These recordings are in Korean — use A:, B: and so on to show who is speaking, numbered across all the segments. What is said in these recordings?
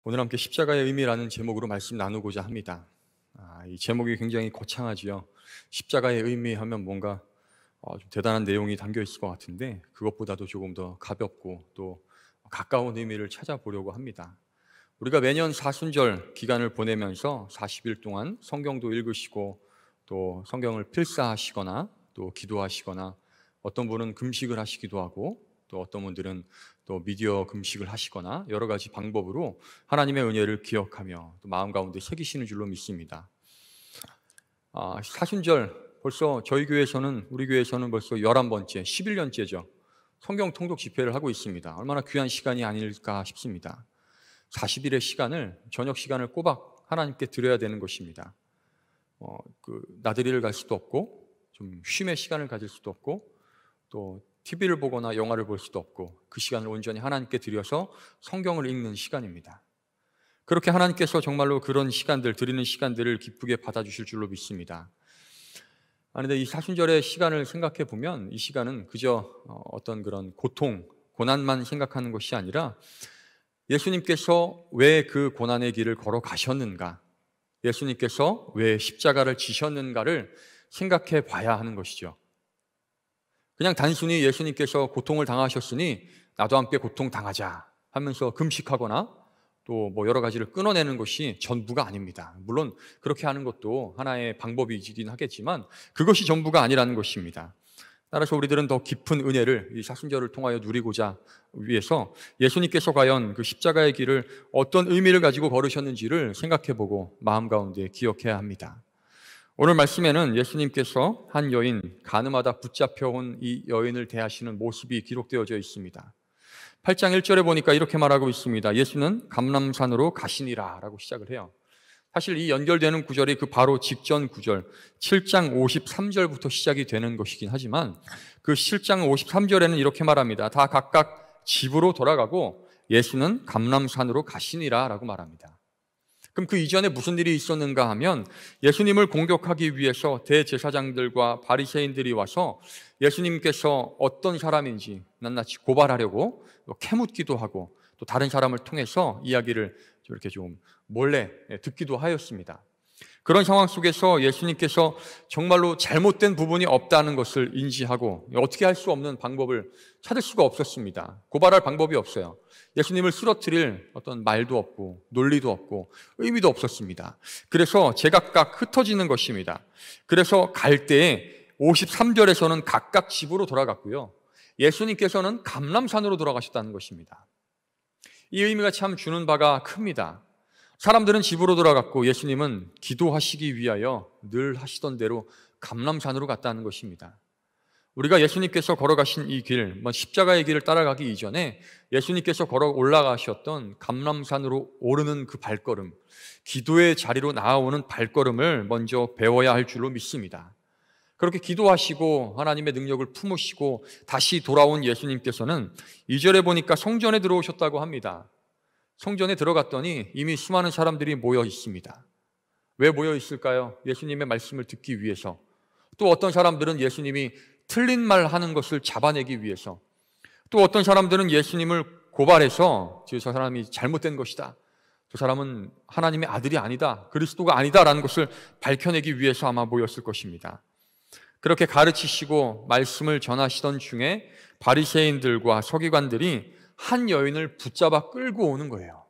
A: 오늘 함께 십자가의 의미라는 제목으로 말씀 나누고자 합니다. 이 제목이 굉장히 거창하지요. 십자가의 의미 하면 뭔가 좀 대단한 내용이 담겨 있을 것 같은데 그것보다도 조금 더 가볍고 또 가까운 의미를 찾아보려고 합니다. 우리가 매년 사순절 기간을 보내면서 40일 동안 성경도 읽으시고 또 성경을 필사하시거나 또 기도하시거나 어떤 분은 금식을 하시기도 하고 또 어떤 분들은 또 미디어 금식을 하시거나 여러 가지 방법으로 하나님의 은혜를 기억하며 또 마음 가운데 새기시는 줄로 믿습니다. 사순절 벌써 저희 교회에서는 우리 교회에서는 벌써 11번째, 11년째죠. 성경 통독 집회를 하고 있습니다. 얼마나 귀한 시간이 아닐까 싶습니다. 40일의 시간을 저녁 시간을 꼬박 하나님께 드려야 되는 것입니다. 나들이를 갈 수도 없고 좀 쉼의 시간을 가질 수도 없고 또 TV를 보거나 영화를 볼 수도 없고 그 시간을 온전히 하나님께 드려서 성경을 읽는 시간입니다. 그렇게 하나님께서 정말로 그런 시간들, 드리는 시간들을 기쁘게 받아주실 줄로 믿습니다. 그런데 이 사순절의 시간을 생각해 보면 이 시간은 그저 어떤 그런 고통, 고난만 생각하는 것이 아니라 예수님께서 왜 그 고난의 길을 걸어가셨는가, 예수님께서 왜 십자가를 지셨는가를 생각해 봐야 하는 것이죠. 그냥 단순히 예수님께서 고통을 당하셨으니 나도 함께 고통당하자 하면서 금식하거나 또 뭐 여러 가지를 끊어내는 것이 전부가 아닙니다. 물론 그렇게 하는 것도 하나의 방법이긴 하겠지만 그것이 전부가 아니라는 것입니다. 따라서 우리들은 더 깊은 은혜를 이 사순절을 통하여 누리고자 위해서 예수님께서 과연 그 십자가의 길을 어떤 의미를 가지고 걸으셨는지를 생각해보고 마음 가운데 기억해야 합니다. 오늘 말씀에는 예수님께서 한 여인, 가늠하다 붙잡혀온 이 여인을 대하시는 모습이 기록되어져 있습니다. 8장 1절에 보니까 이렇게 말하고 있습니다. 예수는 감람산으로 가시니라 라고 시작을 해요. 사실 이 연결되는 구절이 그 바로 직전 구절 7장 53절부터 시작이 되는 것이긴 하지만 그 7장 53절에는 이렇게 말합니다. 다 각각 집으로 돌아가고 예수는 감람산으로 가시니라 라고 말합니다. 그럼 그 이전에 무슨 일이 있었는가 하면 예수님을 공격하기 위해서 대제사장들과 바리새인들이 와서 예수님께서 어떤 사람인지 낱낱이 고발하려고 캐묻기도 하고 또 다른 사람을 통해서 이야기를 이렇게 좀 몰래 듣기도 하였습니다. 그런 상황 속에서 예수님께서 정말로 잘못된 부분이 없다는 것을 인지하고 어떻게 할 수 없는 방법을 찾을 수가 없었습니다. 고발할 방법이 없어요. 예수님을 쓰러뜨릴 어떤 말도 없고 논리도 없고 의미도 없었습니다. 그래서 제각각 흩어지는 것입니다. 그래서 갈 때에 53절에서는 각각 집으로 돌아갔고요. 예수님께서는 감람산으로 돌아가셨다는 것입니다. 이 의미가 참 주는 바가 큽니다. 사람들은 집으로 돌아갔고 예수님은 기도하시기 위하여 늘 하시던 대로 감람산으로 갔다는 것입니다. 우리가 예수님께서 걸어가신 이 길, 십자가의 길을 따라가기 이전에 예수님께서 걸어 올라가셨던 감람산으로 오르는 그 발걸음, 기도의 자리로 나아오는 발걸음을 먼저 배워야 할 줄로 믿습니다. 그렇게 기도하시고 하나님의 능력을 품으시고 다시 돌아온 예수님께서는 2절에 보니까 성전에 들어오셨다고 합니다. 성전에 들어갔더니 이미 수많은 사람들이 모여 있습니다. 왜 모여 있을까요? 예수님의 말씀을 듣기 위해서. 또 어떤 사람들은 예수님이 틀린 말 하는 것을 잡아내기 위해서, 또 어떤 사람들은 예수님을 고발해서 저 사람이 잘못된 것이다, 저 사람은 하나님의 아들이 아니다, 그리스도가 아니다라는 것을 밝혀내기 위해서 아마 모였을 것입니다. 그렇게 가르치시고 말씀을 전하시던 중에 바리새인들과 서기관들이 한 여인을 붙잡아 끌고 오는 거예요.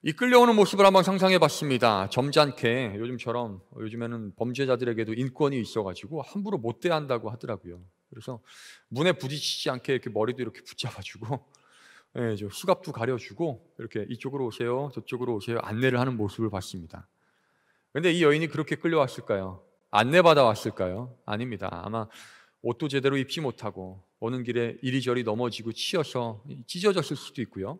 A: 이 끌려오는 모습을 한번 상상해 봤습니다. 점잖게 요즘에는 범죄자들에게도 인권이 있어가지고 함부로 못 대한다고 하더라고요. 그래서 문에 부딪히지 않게 이렇게 머리도 이렇게 붙잡아주고 수갑도 가려주고 이렇게 이쪽으로 오세요, 저쪽으로 오세요 안내를 하는 모습을 봤습니다. 그런데 이 여인이 그렇게 끌려왔을까요? 안내받아 왔을까요? 아닙니다. 아마 옷도 제대로 입지 못하고 오는 길에 이리저리 넘어지고 치여서 찢어졌을 수도 있고요.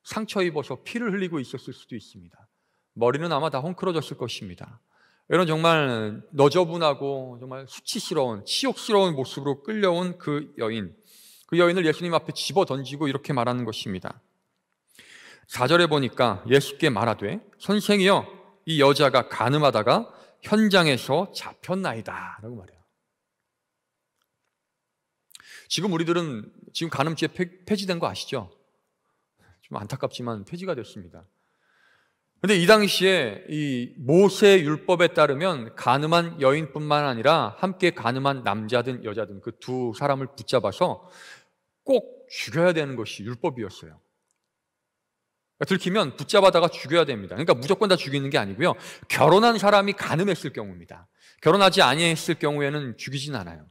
A: 상처 입어서 피를 흘리고 있었을 수도 있습니다. 머리는 아마 다 헝클어졌을 것입니다. 이런 정말 너저분하고 정말 수치스러운, 치욕스러운 모습으로 끌려온 그 여인을 예수님 앞에 집어 던지고 이렇게 말하는 것입니다. 4절에 보니까 예수께 말하되 선생이여 이 여자가 간음하다가 현장에서 잡혔나이다 라고 말해요. 지금 우리들은 지금 간음죄 폐지된 거 아시죠? 좀 안타깝지만 폐지가 됐습니다. 근데 이 당시에 이 모세 율법에 따르면 가늠한 여인뿐만 아니라 함께 가늠한 남자든 여자든 그 두 사람을 붙잡아서 꼭 죽여야 되는 것이 율법이었어요. 들키면 붙잡아다가 죽여야 됩니다. 그러니까 무조건 다 죽이는 게 아니고요. 결혼한 사람이 가늠했을 경우입니다. 결혼하지 아니했을 경우에는 죽이진 않아요.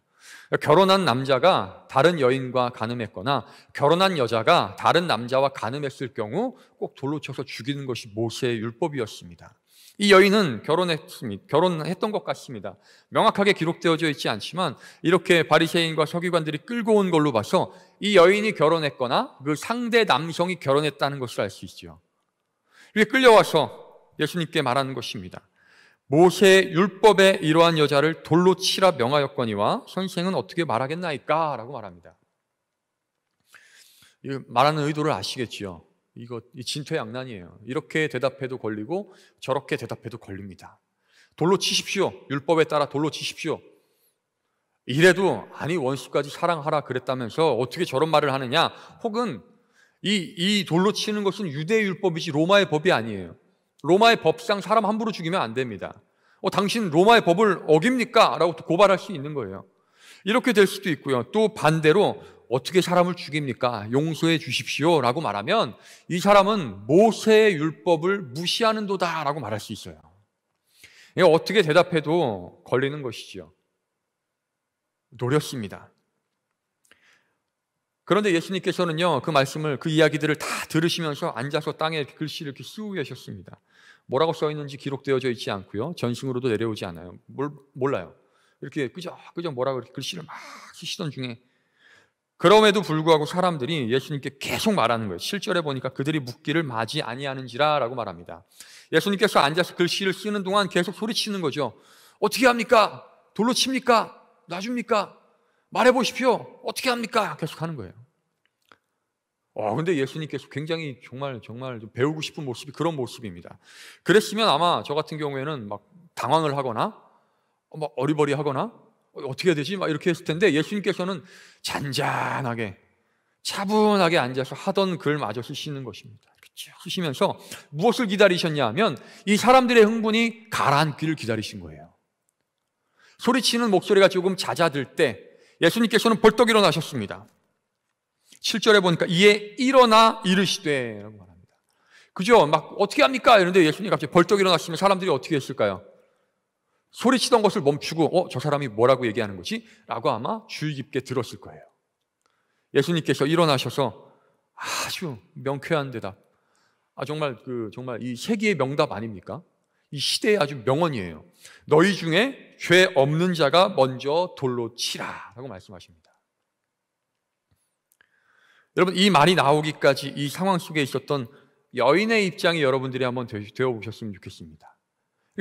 A: 결혼한 남자가 다른 여인과 가늠했거나 결혼한 여자가 다른 남자와 가늠했을 경우 꼭 돌로 쳐서 죽이는 것이 모세의 율법이었습니다. 이 여인은 결혼했던 것 같습니다. 명확하게 기록되어져 있지 않지만 이렇게 바리새인과 서기관들이 끌고 온 걸로 봐서 이 여인이 결혼했거나 그 상대 남성이 결혼했다는 것을 알 수 있죠. 이렇게 끌려와서 예수님께 말하는 것입니다. 모세 율법에 이러한 여자를 돌로 치라 명하였거니와 선생은 어떻게 말하겠나이까? 라고 말합니다. 말하는 의도를 아시겠지요? 이 진퇴양난이에요. 이렇게 대답해도 걸리고 저렇게 대답해도 걸립니다. 돌로 치십시오. 율법에 따라 돌로 치십시오. 이래도 아니 원수까지 사랑하라 그랬다면서 어떻게 저런 말을 하느냐? 혹은 이 돌로 치는 것은 유대 율법이지 로마의 법이 아니에요. 로마의 법상 사람 함부로 죽이면 안 됩니다. 당신 로마의 법을 어깁니까? 라고 고발할 수 있는 거예요. 이렇게 될 수도 있고요. 또 반대로 어떻게 사람을 죽입니까? 용서해 주십시오 라고 말하면 이 사람은 모세의 율법을 무시하는도다 라고 말할 수 있어요. 어떻게 대답해도 걸리는 것이죠. 노렸습니다. 그런데 예수님께서는요, 그 말씀을, 그 이야기들을 다 들으시면서 앉아서 땅에 이렇게 글씨를 이렇게 쓰고 계셨습니다. 뭐라고 써 있는지 기록되어져 있지 않고요. 전승으로도 내려오지 않아요. 몰라요. 이렇게 그저 뭐라고 이렇게 글씨를 막 쓰시던 중에 그럼에도 불구하고 사람들이 예수님께 계속 말하는 거예요. 7절에 보니까 그들이 묻기를 마지 아니하는지라 라고 말합니다. 예수님께서 앉아서 글씨를 쓰는 동안 계속 소리치는 거죠. 어떻게 합니까? 돌로 칩니까? 놔줍니까? 말해보십시오. 어떻게 합니까? 계속 하는 거예요. 근데 예수님께서 굉장히 정말 좀 배우고 싶은 모습이 그런 모습입니다. 그랬으면 아마 저 같은 경우에는 막 당황을 하거나 막 어리버리하거나 어떻게 해야 되지? 막 이렇게 했을 텐데 예수님께서는 잔잔하게 차분하게 앉아서 하던 글마저 쓰시는 것입니다. 이렇게 쭉 쓰시면서 무엇을 기다리셨냐 하면 이 사람들의 흥분이 가라앉기를 기다리신 거예요. 소리치는 목소리가 조금 잦아들 때 예수님께서는 벌떡 일어나셨습니다. 7절에 보니까 이에 일어나 이르시되 라고 말합니다. 그죠? 막 어떻게 합니까? 이런데 예수님이 갑자기 벌떡 일어났으면 사람들이 어떻게 했을까요? 소리치던 것을 멈추고 저 사람이 뭐라고 얘기하는 거지? 라고 아마 주의 깊게 들었을 거예요. 예수님께서 일어나셔서 아주 명쾌한 대답, 정말 이 세기의 명답 아닙니까? 이 시대의 아주 명언이에요. 너희 중에 죄 없는 자가 먼저 돌로 치라 라고 말씀하십니다. 여러분, 이 말이 나오기까지 이 상황 속에 있었던 여인의 입장이 여러분들이 한번 되어보셨으면 좋겠습니다.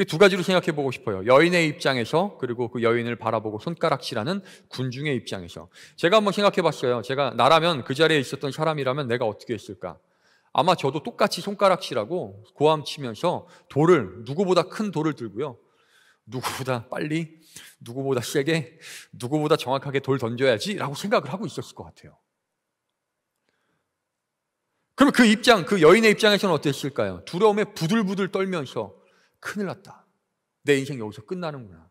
A: 두 가지로 생각해 보고 싶어요. 여인의 입장에서, 그리고 그 여인을 바라보고 손가락질하는 군중의 입장에서. 제가 한번 생각해 봤어요. 나라면, 그 자리에 있었던 사람이라면 내가 어떻게 했을까? 아마 저도 똑같이 손가락질하고 고함 치면서 누구보다 큰 돌을 들고요, 누구보다 빨리, 누구보다 세게, 누구보다 정확하게 돌 던져야지 라고 생각을 하고 있었을 것 같아요. 그럼 그 여인의 입장에서는 어땠을까요? 두려움에 부들부들 떨면서 큰일 났다. 내 인생 여기서 끝나는구나.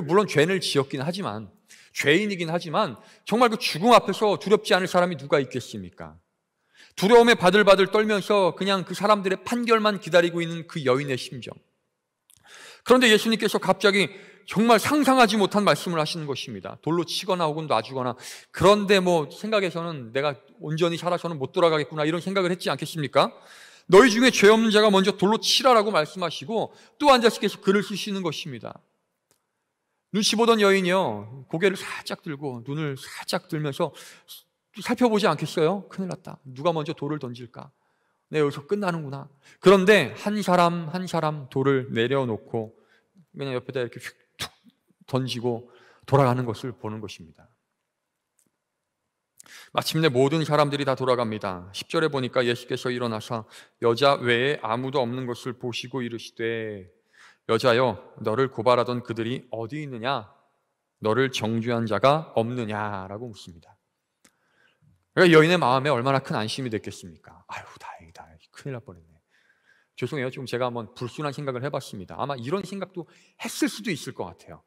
A: 물론 죄를 지었긴 하지만, 죄인이긴 하지만 정말 그 죽음 앞에서 두렵지 않을 사람이 누가 있겠습니까? 두려움에 바들바들 떨면서 그냥 그 사람들의 판결만 기다리고 있는 그 여인의 심정. 그런데 예수님께서 갑자기 정말 상상하지 못한 말씀을 하시는 것입니다. 돌로 치거나 혹은 놔주거나. 그런데 생각에서는 내가 온전히 살아서는 못 돌아가겠구나 이런 생각을 했지 않겠습니까? 너희 중에 죄 없는 자가 먼저 돌로 치라라고 말씀하시고 또 앉아서 계속 글을 쓰시는 것입니다. 눈치 보던 여인이요, 고개를 살짝 들고 눈을 살짝 들면서 살펴보지 않겠어요? 큰일 났다. 누가 먼저 돌을 던질까? 내 여기서 끝나는구나. 그런데 한 사람 한 사람 돌을 내려놓고 그냥 옆에다 이렇게 툭 던지고 돌아가는 것을 보는 것입니다. 마침내 모든 사람들이 다 돌아갑니다. 10절에 보니까 예수께서 일어나사 여자 외에 아무도 없는 것을 보시고 이르시되 여자여, 너를 고발하던 그들이 어디 있느냐? 너를 정죄한 자가 없느냐라고 묻습니다. 그러니까 여인의 마음에 얼마나 큰 안심이 됐겠습니까? 아유, 다행이다. 큰일 날 뻔했네. 죄송해요. 지금 제가 한번 불순한 생각을 해봤습니다. 아마 이런 생각도 했을 수도 있을 것 같아요.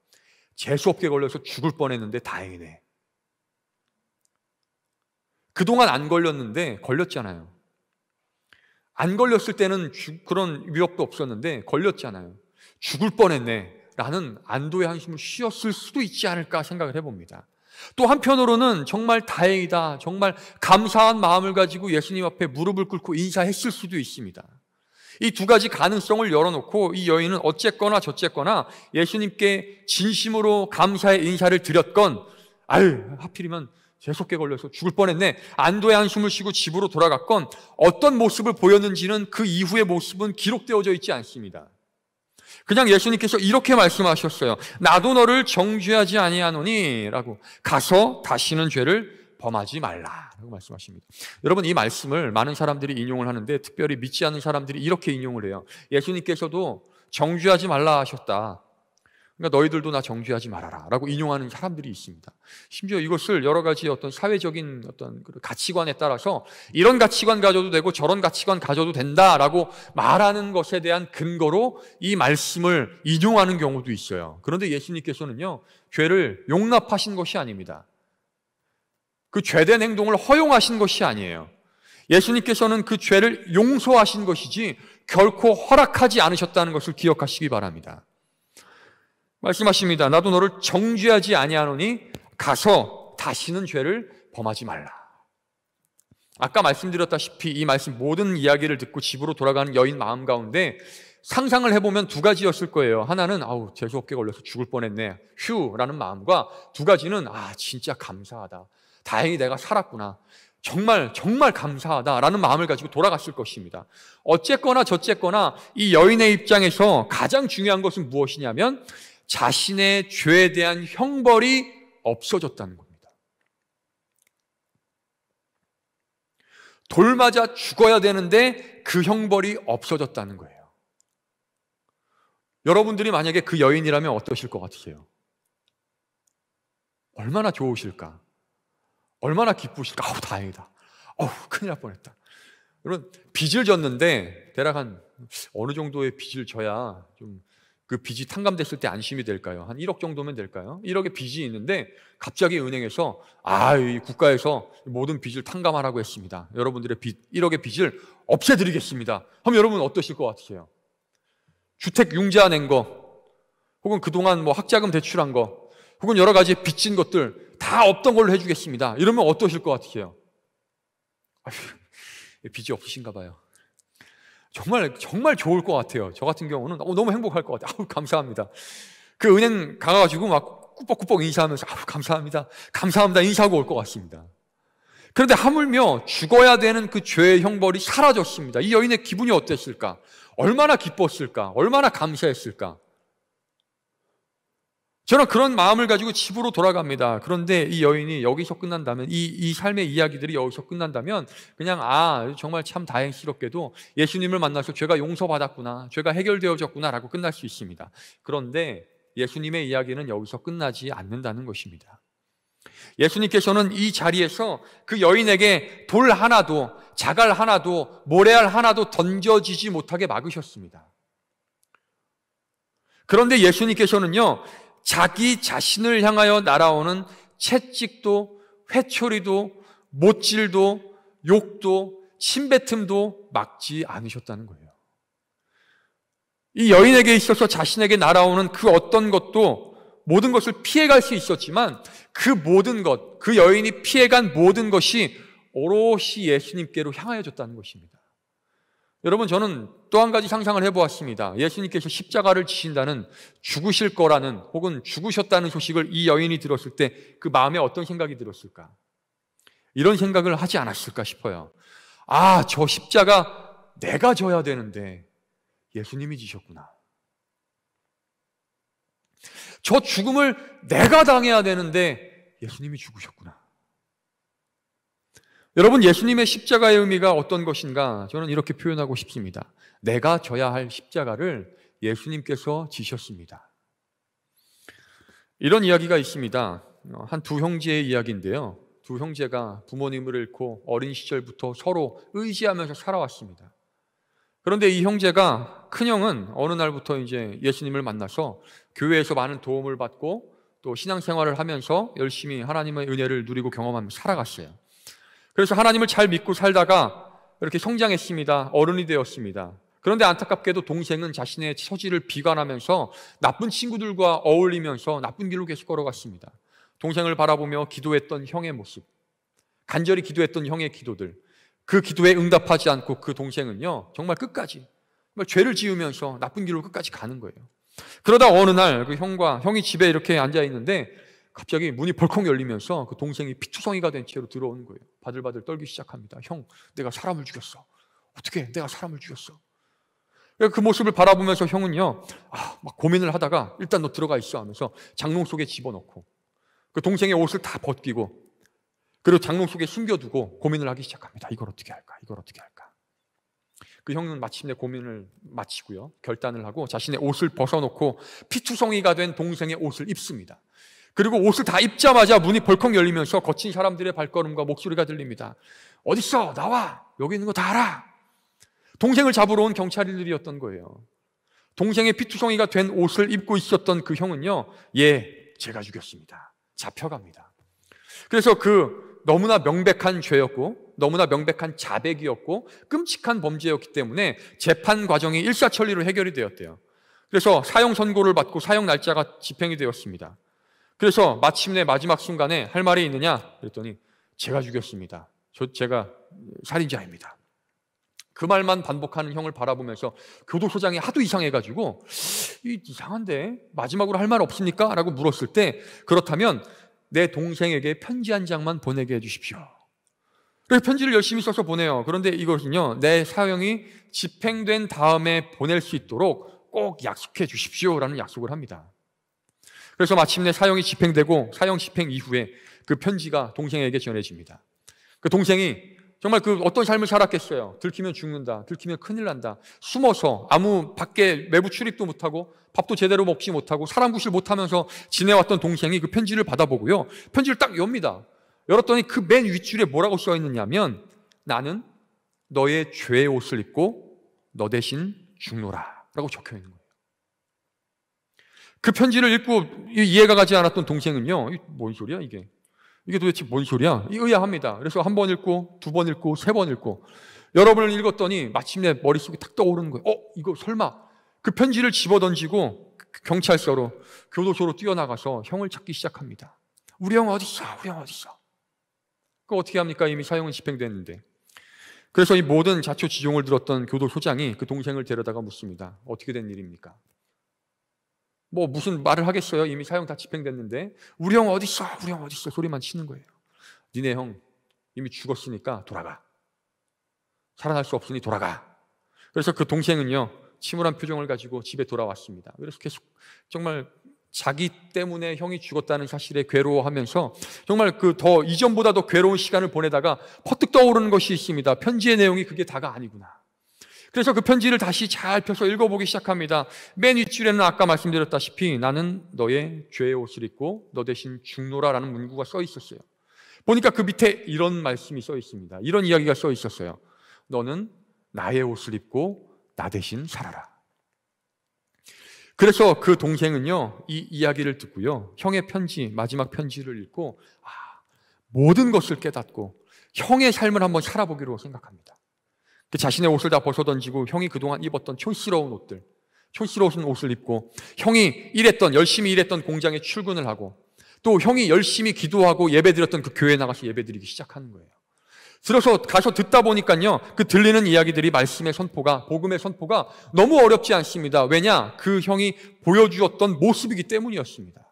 A: 재수없게 걸려서 죽을 뻔했는데 다행이네. 그동안 안 걸렸는데 걸렸잖아요. 안 걸렸을 때는 그런 위협도 없었는데 걸렸잖아요. 죽을 뻔했네 라는 안도의 한숨을 쉬었을 수도 있지 않을까 생각을 해봅니다. 또 한편으로는 정말 다행이다, 정말 감사한 마음을 가지고 예수님 앞에 무릎을 꿇고 인사했을 수도 있습니다. 이 두 가지 가능성을 열어놓고 이 여인은 어쨌거나 저쨌거나 예수님께 진심으로 감사의 인사를 드렸건, 아유, 하필이면 재수없게 걸려서 죽을 뻔했네, 안도의 한숨을 쉬고 집으로 돌아갔건, 어떤 모습을 보였는지는 그 이후의 모습은 기록되어져 있지 않습니다. 그냥 예수님께서 이렇게 말씀하셨어요. 나도 너를 정죄하지 아니하노니 라고, 가서 다시는 죄를 범하지 말라 라고 말씀하십니다. 여러분, 이 말씀을 많은 사람들이 인용을 하는데 특별히 믿지 않는 사람들이 이렇게 인용을 해요. 예수님께서도 정죄하지 말라 하셨다. 그러니까 너희들도 나 정죄하지 말아라 라고 인용하는 사람들이 있습니다. 심지어 이것을 여러 가지 어떤 사회적인 어떤 가치관에 따라서 이런 가치관 가져도 되고 저런 가치관 가져도 된다라고 말하는 것에 대한 근거로 이 말씀을 인용하는 경우도 있어요. 그런데 예수님께서는요, 죄를 용납하신 것이 아닙니다. 그 죄된 행동을 허용하신 것이 아니에요. 예수님께서는 그 죄를 용서하신 것이지 결코 허락하지 않으셨다는 것을 기억하시기 바랍니다. 말씀하십니다. 나도 너를 정죄하지 아니하노니 가서 다시는 죄를 범하지 말라. 아까 말씀드렸다시피 이 말씀 모든 이야기를 듣고 집으로 돌아가는 여인 마음 가운데 상상을 해보면 두 가지였을 거예요. 하나는 아우, 재수없게 걸려서 죽을 뻔했네, 휴라는 마음과, 두 가지는 아, 진짜 감사하다, 다행히 내가 살았구나, 정말 정말 감사하다라는 마음을 가지고 돌아갔을 것입니다. 어쨌거나 저쨌거나 이 여인의 입장에서 가장 중요한 것은 무엇이냐면 자신의 죄에 대한 형벌이 없어졌다는 겁니다. 돌 맞아 죽어야 되는데 그 형벌이 없어졌다는 거예요. 여러분들이 만약에 그 여인이라면 어떠실 것 같으세요? 얼마나 좋으실까? 얼마나 기쁘실까? 아우, 다행이다. 아우, 큰일 날 뻔했다. 여러분, 빚을 졌는데 대략 한 어느 정도의 빚을 져야 좀 그 빚이 탕감됐을 때 안심이 될까요? 한 1억 정도면 될까요? 1억의 빚이 있는데 갑자기 은행에서 이 국가에서 모든 빚을 탕감하라고 했습니다. 여러분들의 빚, 1억의 빚을 없애드리겠습니다. 하면 여러분 어떠실 것 같으세요? 주택 융자 낸 거, 혹은 그동안 뭐 학자금 대출한 거, 혹은 여러 가지 빚진 것들 다 없던 걸로 해주겠습니다. 이러면 어떠실 것 같으세요? 빚이 없으신가 봐요. 정말 좋을 것 같아요. 저 같은 경우는 너무 행복할 것 같아요. 감사합니다. 그 은행 가가지고 막 꾸벅꾸벅 인사하면서 감사합니다, 감사합니다 인사하고 올 것 같습니다. 그런데 하물며 죽어야 되는 그 죄의 형벌이 사라졌습니다. 이 여인의 기분이 어땠을까? 얼마나 기뻤을까? 얼마나 감사했을까? 저는 그런 마음을 가지고 집으로 돌아갑니다. 그런데 이 여인이 여기서 끝난다면, 이 삶의 이야기들이 여기서 끝난다면 그냥 정말 참 다행스럽게도 예수님을 만나서 죄가 용서받았구나, 죄가 해결되어졌구나 라고 끝날 수 있습니다. 그런데 예수님의 이야기는 여기서 끝나지 않는다는 것입니다. 예수님께서는 이 자리에서 그 여인에게 돌 하나도, 자갈 하나도, 모래알 하나도 던져지지 못하게 막으셨습니다. 그런데 예수님께서는요, 자기 자신을 향하여 날아오는 채찍도, 회초리도, 못질도, 욕도, 침뱉음도 막지 않으셨다는 거예요. 이 여인에게 있어서 자신에게 날아오는 그 어떤 것도 모든 것을 피해갈 수 있었지만 그 모든 것, 그 여인이 피해간 모든 것이 오롯이 예수님께로 향하여졌다는 것입니다. 여러분, 저는 또 한 가지 상상을 해보았습니다. 예수님께서 십자가를 지신다는, 죽으실 거라는, 혹은 죽으셨다는 소식을 이 여인이 들었을 때 그 마음에 어떤 생각이 들었을까? 이런 생각을 하지 않았을까 싶어요. 저 십자가 내가 져야 되는데 예수님이 지셨구나. 저 죽음을 내가 당해야 되는데 예수님이 죽으셨구나. 여러분, 예수님의 십자가의 의미가 어떤 것인가? 저는 이렇게 표현하고 싶습니다. 내가 져야 할 십자가를 예수님께서 지셨습니다. 이런 이야기가 있습니다. 한 두 형제의 이야기인데요. 두 형제가 부모님을 잃고 어린 시절부터 서로 의지하면서 살아왔습니다. 그런데 이 형제가, 큰형은 어느 날부터 이제 예수님을 만나서 교회에서 많은 도움을 받고 또 신앙생활을 하면서 열심히 하나님의 은혜를 누리고 경험하면서 살아갔어요. 그래서 하나님을 잘 믿고 살다가 이렇게 성장했습니다. 어른이 되었습니다. 그런데 안타깝게도 동생은 자신의 처지를 비관하면서 나쁜 친구들과 어울리면서 나쁜 길로 계속 걸어갔습니다. 동생을 바라보며 기도했던 형의 모습, 간절히 기도했던 형의 기도들, 그 기도에 응답하지 않고 그 동생은요, 정말 끝까지 정말 죄를 지으면서 나쁜 길로 끝까지 가는 거예요. 그러다 어느 날 그 형이 집에 이렇게 앉아 있는데 갑자기 문이 벌컥 열리면서 그 동생이 피투성이가 된 채로 들어오는 거예요. 바들바들 떨기 시작합니다. 형, 내가 사람을 죽였어. 어떻게 내가 사람을 죽였어? 그 모습을 바라보면서 형은요, 막 고민을 하다가 일단 너 들어가 있어 하면서 장롱 속에 집어넣고 그 동생의 옷을 다 벗기고 그리고 장롱 속에 숨겨두고 고민을 하기 시작합니다. 이걸 어떻게 할까? 이걸 어떻게 할까? 그 형은 마침내 고민을 마치고요, 결단을 하고 자신의 옷을 벗어놓고 피투성이가 된 동생의 옷을 입습니다. 그리고 옷을 다 입자마자 문이 벌컥 열리면서 거친 사람들의 발걸음과 목소리가 들립니다. 어딨어? 나와! 여기 있는 거 다 알아! 동생을 잡으러 온 경찰들이었던 거예요. 동생의 피투성이가 된 옷을 입고 있었던 그 형은요, 제가 죽였습니다. 잡혀갑니다. 그래서 그 너무나 명백한 죄였고 너무나 명백한 자백이었고 끔찍한 범죄였기 때문에 재판 과정이 일사천리로 해결이 되었대요. 그래서 사형 선고를 받고 사형 날짜가 집행이 되었습니다. 그래서 마침내 마지막 순간에 할 말이 있느냐 그랬더니 제가 죽였습니다. 제가 살인자입니다. 그 말만 반복하는 형을 바라보면서 교도소장이 하도 이상해가지고 이상한데 마지막으로 할 말 없습니까? 라고 물었을 때 그렇다면 내 동생에게 편지 한 장만 보내게 해주십시오. 그래서 편지를 열심히 써서 보내요. 그런데 이것은요, 내 사형이 집행된 다음에 보낼 수 있도록 꼭 약속해 주십시오 라는 약속을 합니다. 그래서 마침내 사형이 집행되고 사형 집행 이후에 그 편지가 동생에게 전해집니다. 그 동생이 정말 그 어떤 삶을 살았겠어요. 들키면 죽는다, 들키면 큰일 난다, 숨어서 아무 밖에 외부 출입도 못하고 밥도 제대로 먹지 못하고 사람 구실 못하면서 지내왔던 동생이 그 편지를 받아보고요, 편지를 딱 엽니다. 열었더니 그 맨 윗줄에 뭐라고 써 있느냐면 나는 너의 죄의 옷을 입고 너 대신 죽노라 라고 적혀 있는 거예요. 그 편지를 읽고 이해가 가지 않았던 동생은요, 뭔 소리야 이게 도대체 뭔 소리야? 의아합니다. 그래서 한 번 읽고 두 번 읽고 세 번 읽고 여러 번을 읽었더니 마침내 머릿속에 탁 떠오르는 거예요. 이거 설마 그 편지를 집어던지고 경찰서로 교도소로 뛰어나가서 형을 찾기 시작합니다. 우리 형 어딨어? 우리 형 어딨어? 그거 어떻게 합니까? 이미 사형은 집행됐는데. 그래서 이 모든 자초지종을 들었던 교도소장이 그 동생을 데려다가 묻습니다. 어떻게 된 일입니까? 뭐 무슨 말을 하겠어요? 이미 사형 다 집행됐는데. 우리 형 어딨어? 우리 형 어딨어? 소리만 치는 거예요. 니네 형 이미 죽었으니까 돌아가. 살아날 수 없으니 돌아가. 그래서 그 동생은요, 침울한 표정을 가지고 집에 돌아왔습니다. 그래서 계속 정말 자기 때문에 형이 죽었다는 사실에 괴로워하면서 정말 그 더 이전보다 더 괴로운 시간을 보내다가 퍼뜩 떠오르는 것이 있습니다. 편지의 내용이 그게 다가 아니구나. 그래서 그 편지를 다시 잘 펴서 읽어보기 시작합니다. 맨 윗줄에는 아까 말씀드렸다시피 나는 너의 죄의 옷을 입고 너 대신 죽노라라는 문구가 써 있었어요. 보니까 그 밑에 이런 말씀이 써 있습니다. 이런 이야기가 써 있었어요. 너는 나의 옷을 입고 나 대신 살아라. 그래서 그 동생은요, 이 이야기를 듣고요, 형의 편지, 마지막 편지를 읽고 모든 것을 깨닫고 형의 삶을 한번 살아보기로 생각합니다. 자신의 옷을 다 벗어던지고 형이 그동안 입었던 촌스러운 옷을 입고 형이 열심히 일했던 공장에 출근을 하고 또 형이 열심히 기도하고 예배드렸던 그 교회에 나가서 예배드리기 시작하는 거예요. 가서 듣다 보니까요, 그 들리는 이야기들이 말씀의 선포가, 복음의 선포가 너무 어렵지 않습니다. 왜냐? 그 형이 보여주었던 모습이기 때문이었습니다.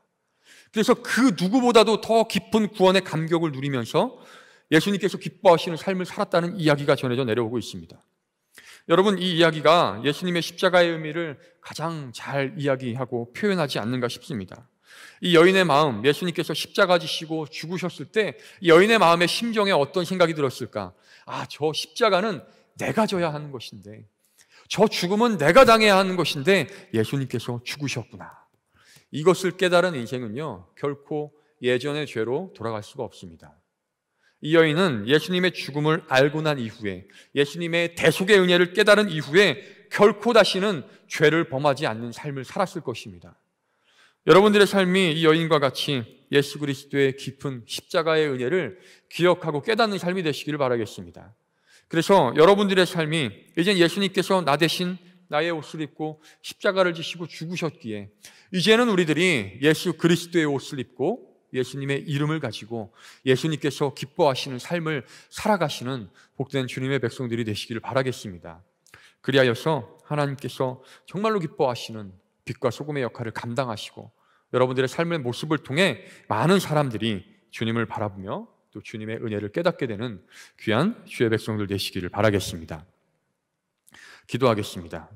A: 그래서 그 누구보다도 더 깊은 구원의 감격을 누리면서 예수님께서 기뻐하시는 삶을 살았다는 이야기가 전해져 내려오고 있습니다. 여러분, 이 이야기가 예수님의 십자가의 의미를 가장 잘 이야기하고 표현하지 않는가 싶습니다. 이 여인의 마음, 예수님께서 십자가 지시고 죽으셨을 때 이 여인의 마음의 심정에 어떤 생각이 들었을까? 저 십자가는 내가 져야 하는 것인데, 저 죽음은 내가 당해야 하는 것인데 예수님께서 죽으셨구나. 이것을 깨달은 인생은요, 결코 예전의 죄로 돌아갈 수가 없습니다. 이 여인은 예수님의 죽음을 알고 난 이후에, 예수님의 대속의 은혜를 깨달은 이후에 결코 다시는 죄를 범하지 않는 삶을 살았을 것입니다. 여러분들의 삶이 이 여인과 같이 예수 그리스도의 깊은 십자가의 은혜를 기억하고 깨닫는 삶이 되시기를 바라겠습니다. 그래서 여러분들의 삶이 이젠 예수님께서 나 대신 나의 옷을 입고 십자가를 지시고 죽으셨기에 이제는 우리들이 예수 그리스도의 옷을 입고 예수님의 이름을 가지고 예수님께서 기뻐하시는 삶을 살아가시는 복된 주님의 백성들이 되시기를 바라겠습니다. 그리하여서 하나님께서 정말로 기뻐하시는 빛과 소금의 역할을 감당하시고 여러분들의 삶의 모습을 통해 많은 사람들이 주님을 바라보며 또 주님의 은혜를 깨닫게 되는 귀한 주의 백성들 되시기를 바라겠습니다. 기도하겠습니다.